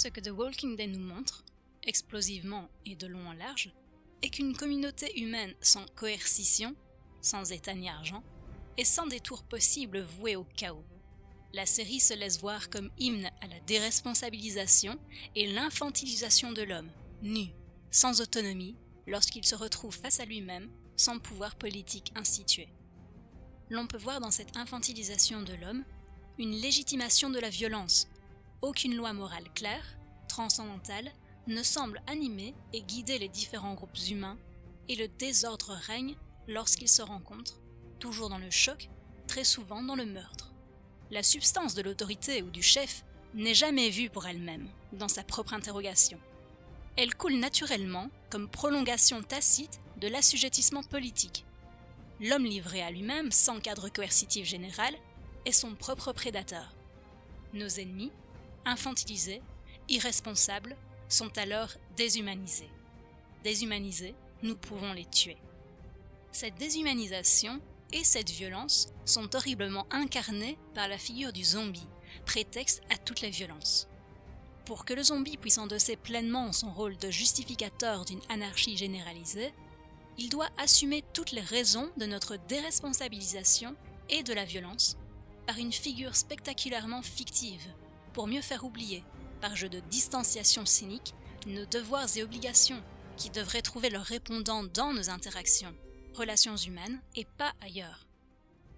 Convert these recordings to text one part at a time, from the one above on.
Ce que The Walking Dead nous montre, explosivement et de long en large, est qu'une communauté humaine sans coercition, sans état ni argent, et sans détour possible vouée au chaos. La série se laisse voir comme hymne à la déresponsabilisation et l'infantilisation de l'homme, nu, sans autonomie, lorsqu'il se retrouve face à lui-même, sans pouvoir politique institué. L'on peut voir dans cette infantilisation de l'homme une légitimation de la violence. Aucune loi morale claire, transcendantale, ne semble animer et guider les différents groupes humains, et le désordre règne lorsqu'ils se rencontrent, toujours dans le choc, très souvent dans le meurtre. La substance de l'autorité ou du chef n'est jamais vue pour elle-même, dans sa propre interrogation. Elle coule naturellement comme prolongation tacite de l'assujettissement politique. L'homme livré à lui-même, sans cadre coercitif général, est son propre prédateur. Nos ennemis, infantilisés, irresponsables, sont alors déshumanisés. Déshumanisés, nous pouvons les tuer. Cette déshumanisation et cette violence sont horriblement incarnées par la figure du zombie, prétexte à toutes les violences. Pour que le zombie puisse endosser pleinement son rôle de justificateur d'une anarchie généralisée, il doit assumer toutes les raisons de notre déresponsabilisation et de la violence par une figure spectaculairement fictive, pour mieux faire oublier, par jeu de distanciation cynique, nos devoirs et obligations qui devraient trouver leur répondant dans nos interactions, relations humaines et pas ailleurs.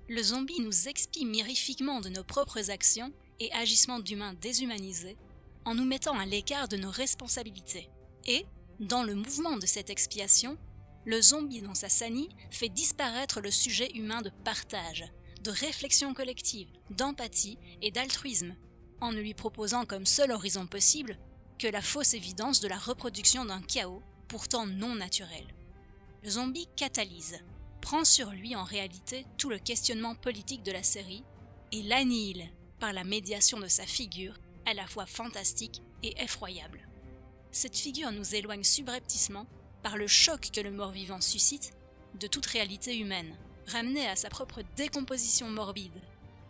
Le zombie nous expie mirifiquement de nos propres actions et agissements d'humains déshumanisés en nous mettant à l'écart de nos responsabilités. Et, dans le mouvement de cette expiation, le zombie dans sa sanie fait disparaître le sujet humain de partage, de réflexion collective, d'empathie et d'altruisme, en ne lui proposant comme seul horizon possible que la fausse évidence de la reproduction d'un chaos pourtant non naturel. Le zombie catalyse, prend sur lui en réalité tout le questionnement politique de la série et l'annihile par la médiation de sa figure à la fois fantastique et effroyable. Cette figure nous éloigne subrepticement, par le choc que le mort-vivant suscite, de toute réalité humaine, ramenée à sa propre décomposition morbide,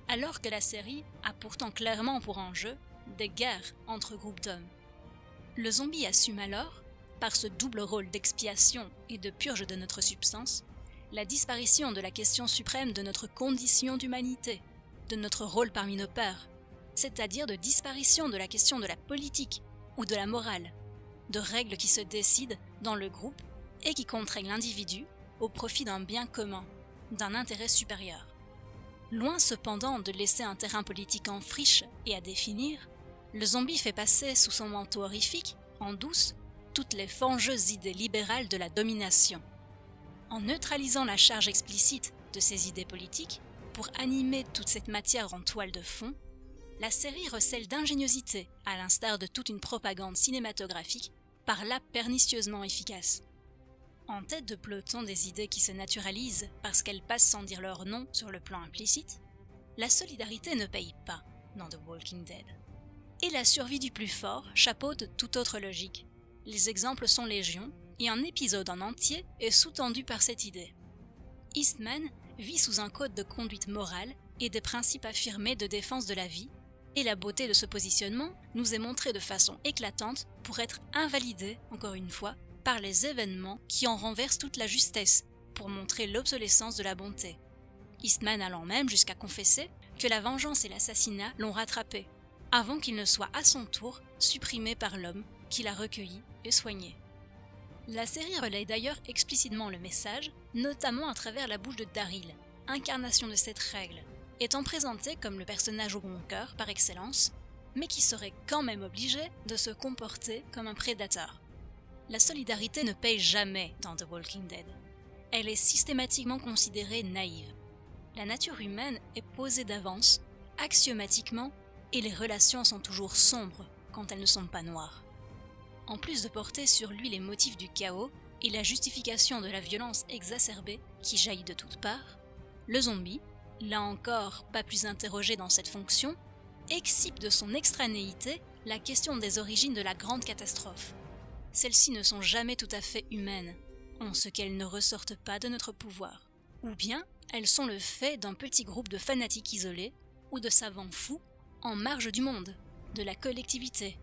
alors que la série a pourtant clairement pour enjeu des guerres entre groupes d'hommes. Le zombie assume alors, par ce double rôle d'expiation et de purge de notre substance, la disparition de la question suprême de notre condition d'humanité, de notre rôle parmi nos pairs, c'est-à-dire de disparition de la question de la politique ou de la morale, de règles qui se décident dans le groupe et qui contraignent l'individu au profit d'un bien commun, d'un intérêt supérieur. Loin cependant de laisser un terrain politique en friche et à définir, le zombie fait passer sous son manteau horrifique, en douce, toutes les fangeuses idées libérales de la domination. En neutralisant la charge explicite de ces idées politiques, pour animer toute cette matière en toile de fond, la série recèle d'ingéniosité, à l'instar de toute une propagande cinématographique, par là pernicieusement efficace. En tête de peloton des idées qui se naturalisent parce qu'elles passent sans dire leur nom sur le plan implicite, la solidarité ne paye pas dans The Walking Dead. Et la survie du plus fort chapeaute toute autre logique. Les exemples sont légion, et un épisode en entier est sous-tendu par cette idée. Eastman vit sous un code de conduite morale et des principes affirmés de défense de la vie, et la beauté de ce positionnement nous est montrée de façon éclatante pour être invalidée, encore une fois, par les événements qui en renversent toute la justesse, pour montrer l'obsolescence de la bonté. Eastman allant même jusqu'à confesser que la vengeance et l'assassinat l'ont rattrapé, avant qu'il ne soit à son tour supprimé par l'homme qui l'a recueilli et soigné. La série relaye d'ailleurs explicitement le message, notamment à travers la bouche de Daryl, incarnation de cette règle, étant présenté comme le personnage au bon cœur par excellence, mais qui serait quand même obligé de se comporter comme un prédateur. La solidarité ne paye jamais dans The Walking Dead. Elle est systématiquement considérée naïve. La nature humaine est posée d'avance, axiomatiquement, et les relations sont toujours sombres quand elles ne sont pas noires. En plus de porter sur lui les motifs du chaos et la justification de la violence exacerbée qui jaillit de toutes parts, le zombie, là encore pas plus interrogé dans cette fonction, excipe de son extranéité la question des origines de la grande catastrophe. Celles-ci ne sont jamais tout à fait humaines, en ce qu'elles ne ressortent pas de notre pouvoir. Ou bien, elles sont le fait d'un petit groupe de fanatiques isolés ou de savants fous en marge du monde, de la collectivité.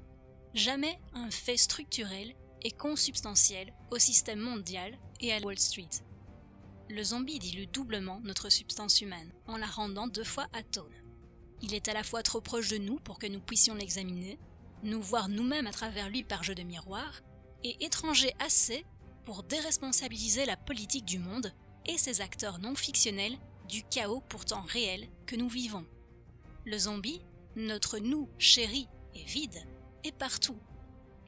Jamais un fait structurel et consubstantiel au système mondial et à Wall Street. Le zombie dilue doublement notre substance humaine en la rendant 2 fois atone. Il est à la fois trop proche de nous pour que nous puissions l'examiner, nous voir nous-mêmes à travers lui par jeu de miroir, et étranger assez pour déresponsabiliser la politique du monde et ses acteurs non fictionnels du chaos pourtant réel que nous vivons. Le zombie, notre nous chéri et vide, est partout.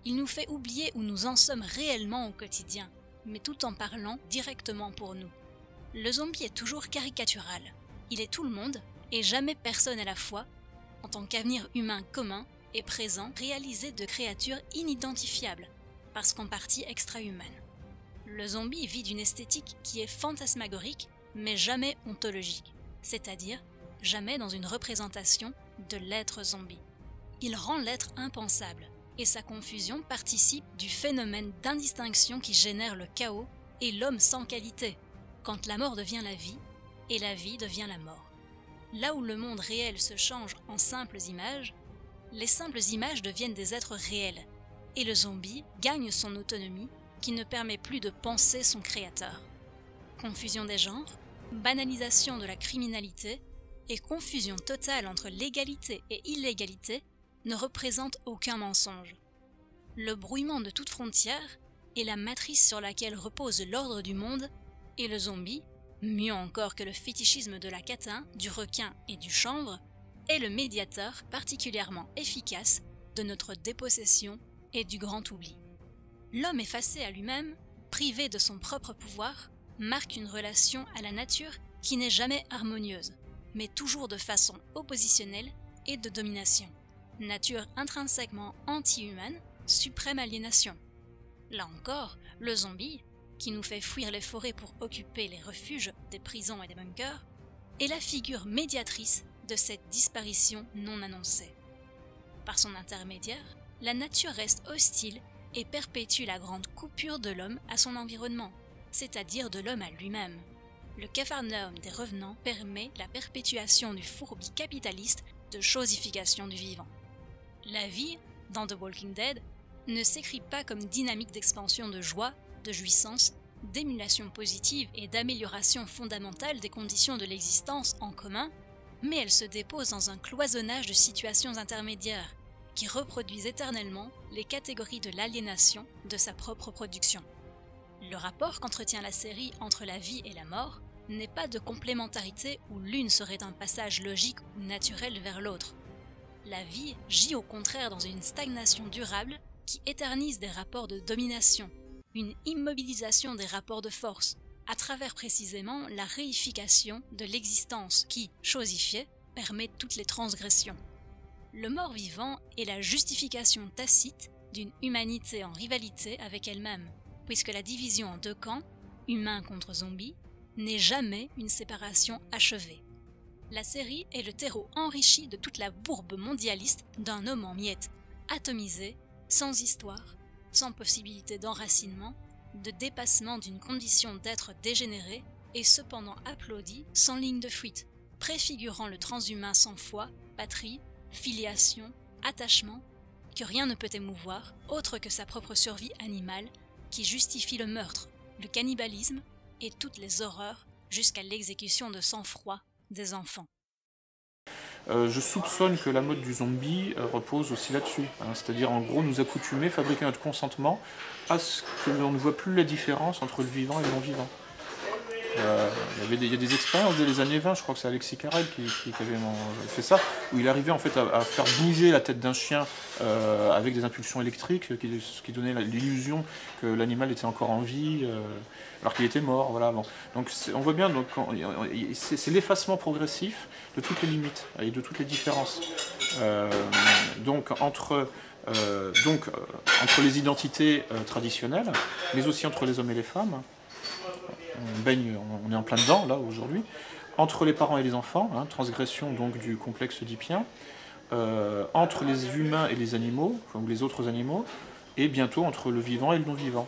Il nous fait oublier où nous en sommes réellement au quotidien, mais tout en parlant directement pour nous. Le zombie est toujours caricatural. Il est tout le monde et jamais personne à la fois, en tant qu'avenir humain commun et présent, réalisé de créatures inidentifiables, parce qu'en partie extra-humaines. Le zombie vit d'une esthétique qui est fantasmagorique, mais jamais ontologique, c'est-à-dire jamais dans une représentation de l'être zombie. Il rend l'être impensable, et sa confusion participe du phénomène d'indistinction qui génère le chaos et l'homme sans qualité, quand la mort devient la vie et la vie devient la mort. Là où le monde réel se change en simples images, les simples images deviennent des êtres réels, et le zombie gagne son autonomie qui ne permet plus de penser son créateur. Confusion des genres, banalisation de la criminalité et confusion totale entre légalité et illégalité ne représentent aucun mensonge. Le brouillement de toute frontière est la matrice sur laquelle repose l'ordre du monde, et le zombie, mieux encore que le fétichisme de la catin, du requin et du chanvre, est le médiateur particulièrement efficace de notre dépossession et du grand oubli. L'homme effacé à lui-même, privé de son propre pouvoir, marque une relation à la nature qui n'est jamais harmonieuse, mais toujours de façon oppositionnelle et de domination. Nature intrinsèquement anti-humaine, suprême aliénation. Là encore, le zombie, qui nous fait fuir les forêts pour occuper les refuges des prisons et des bunkers, est la figure médiatrice de cette disparition non annoncée. Par son intermédiaire, la nature reste hostile et perpétue la grande coupure de l'homme à son environnement, c'est-à-dire de l'homme à lui-même. Le capharnaüm des revenants permet la perpétuation du fourbi capitaliste de chosification du vivant. La vie, dans The Walking Dead, ne s'écrit pas comme dynamique d'expansion de joie, de jouissance, d'émulation positive et d'amélioration fondamentale des conditions de l'existence en commun, mais elle se dépose dans un cloisonnage de situations intermédiaires qui reproduisent éternellement les catégories de l'aliénation de sa propre production. Le rapport qu'entretient la série entre la vie et la mort n'est pas de complémentarité où l'une serait un passage logique ou naturel vers l'autre. La vie gît au contraire dans une stagnation durable qui éternise des rapports de domination, une immobilisation des rapports de force, à travers précisément la réification de l'existence qui, chosifiée, permet toutes les transgressions. Le mort-vivant est la justification tacite d'une humanité en rivalité avec elle-même, puisque la division en 2 camps, humains contre zombies, n'est jamais une séparation achevée. La série est le terreau enrichi de toute la bourbe mondialiste d'un homme en miettes, atomisé, sans histoire, sans possibilité d'enracinement, de dépassement d'une condition d'être dégénéré et cependant applaudi sans ligne de fuite, préfigurant le transhumain sans foi, patrie, filiation, attachement, que rien ne peut émouvoir, autre que sa propre survie animale, qui justifie le meurtre, le cannibalisme et toutes les horreurs jusqu'à l'exécution de sang-froid des enfants. Je soupçonne que la mode du zombie repose aussi là-dessus, c'est-à-dire en gros nous accoutumer, fabriquer notre consentement à ce que l'on ne voit plus la différence entre le vivant et le non-vivant. Il y a des expériences dès les années 20, je crois que c'est Alexis Carrel qui avait fait ça, où il arrivait en fait à faire bouger la tête d'un chien avec des impulsions électriques qui donnaient l'illusion que l'animal était encore en vie alors qu'il était mort. Voilà, bon. Donc on voit bien, c'est l'effacement progressif de toutes les limites et de toutes les différences. Donc entre les identités traditionnelles, mais aussi entre les hommes et les femmes. On est en plein dedans, là, aujourd'hui, entre les parents et les enfants, transgression donc du complexe oedipien, entre les humains et les animaux, ou les autres animaux, et bientôt entre le vivant et le non-vivant.